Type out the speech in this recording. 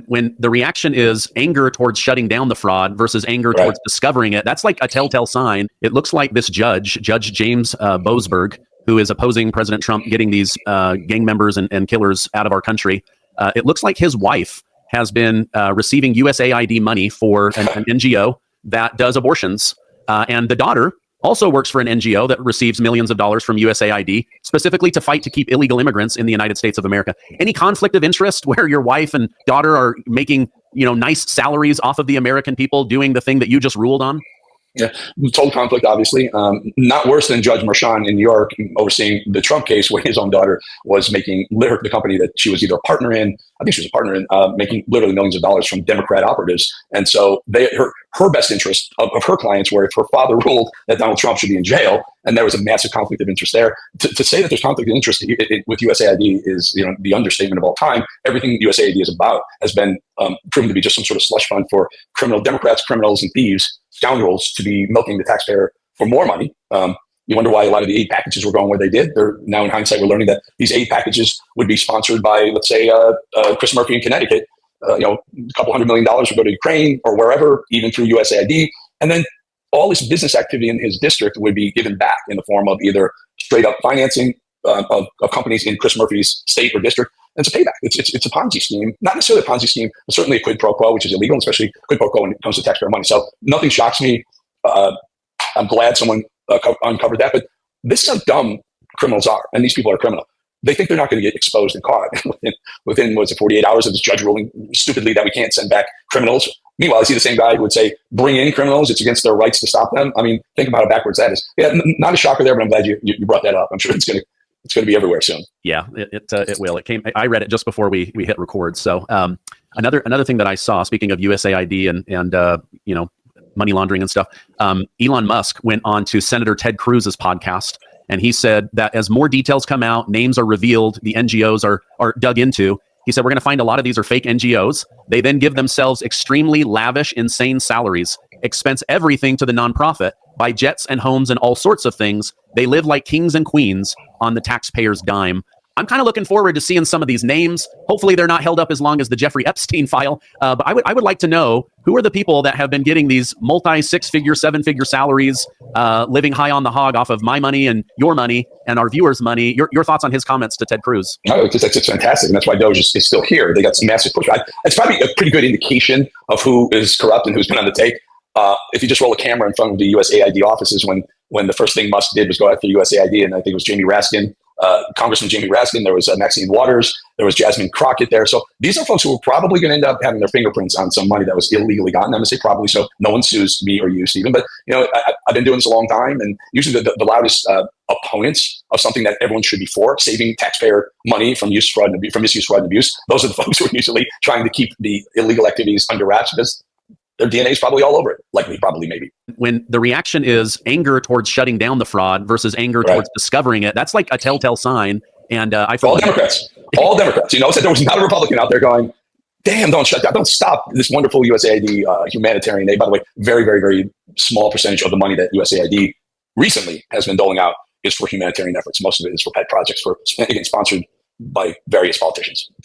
when the reaction is anger towards shutting down the fraud versus anger Right. towards discovering it, that's like a telltale sign. It looks like this Judge James Boasburg, who is opposing President Trump getting these gang members and killers out of our country. It looks like his wife has been receiving USAID money for an NGO that does abortions. And the daughter also works for an NGO that receives millions of dollars from USAID, specifically to fight to keep illegal immigrants in the United States of America. Any conflict of interest where your wife and daughter are making, nice salaries off of the American people doing the thing that you just ruled on? Yeah, total conflict, obviously. Not worse than Judge Merchan in New York overseeing the Trump case, where his own daughter was making the company that she was either a partner in, I think she was a partner in, making literally millions of dollars from Democrat operatives. And so her best interest of her clients were if her father ruled that Donald Trump should be in jail, and there was a massive conflict of interest there. To say that there's conflict of interest with USAID is the understatement of all time. Everything USAID is about has been proven to be just some sort of slush fund for Democrats, criminals, and thieves, scoundrels, to be milking the taxpayer for more money. You wonder why a lot of the aid packages were going where they did. They're now, in hindsight, we're learning that these aid packages would be sponsored by, let's say, Chris Murphy in Connecticut. A couple $100 million would go to Ukraine or wherever, even through USAID. And then all this business activity in his district would be given back in the form of either straight up financing of companies in Chris Murphy's state or district. And it's a payback. It's a Ponzi scheme, not necessarily a Ponzi scheme, but certainly a quid pro quo, which is illegal, especially quid pro quo when it comes to taxpayer money. So nothing shocks me. I'm glad someone uncovered that. But this is how dumb criminals are, and these people are criminal. They think they're not going to get exposed and caught within 48 hours of this judge ruling stupidly that we can't send back criminals. Meanwhile, I see the same guy who would say, bring in criminals. It's against their rights to stop them. I mean, think about how backwards that is. Yeah, not a shocker there, but I'm glad you brought that up. I'm sure it's going to be everywhere soon. Yeah, it will. It came. I read it just before we hit record. So another thing that I saw, speaking of USAID and money laundering and stuff, Elon Musk went on to Senator Ted Cruz's podcast, and he said that as more details come out, names are revealed, the NGOs are dug into. He said, we're going to find a lot of these are fake NGOs. They then give themselves extremely lavish, insane salaries, expense everything to the nonprofit, buy jets and homes and all sorts of things. They live like kings and queens on the taxpayer's dime. I'm kind of looking forward to seeing some of these names. Hopefully they're not held up as long as the Jeffrey Epstein file. But I would like to know, who are the people that have been getting these multi-6-figure, 7-figure salaries, living high on the hog off of my money and your money and our viewers' money? Your thoughts on his comments to Ted Cruz? No, it's fantastic. And that's why Doge is still here. They got some massive pushback. It's probably a pretty good indication of who is corrupt and who's been on the take. If you just roll a camera in front of the USAID offices when the first thing Musk did was go after USAID, and I think it was Jamie Raskin, Congressman Jamie Raskin, there was Maxine Waters, there was Jasmine Crockett there. So these are folks who are probably going to end up having their fingerprints on some money that was illegally gotten. I'm going to say probably, so no one sues me or you, Stephen. But I've been doing this a long time, and usually the loudest opponents of something that everyone should be for, saving taxpayer money from misuse, fraud, and abuse, those are the folks who are usually trying to keep the illegal activities under wraps, because their DNA is probably all over it. Likely, probably, maybe. When the reaction is anger towards shutting down the fraud versus anger towards discovering it, that's like a telltale sign. And I feel all Democrats. So there was not a Republican out there going, damn, don't shut down, don't stop this wonderful USAID humanitarian aid. By the way, very, very, very small percentage of the money that USAID recently has been doling out is for humanitarian efforts. Most of it is for pet projects, again, sponsored by various politicians.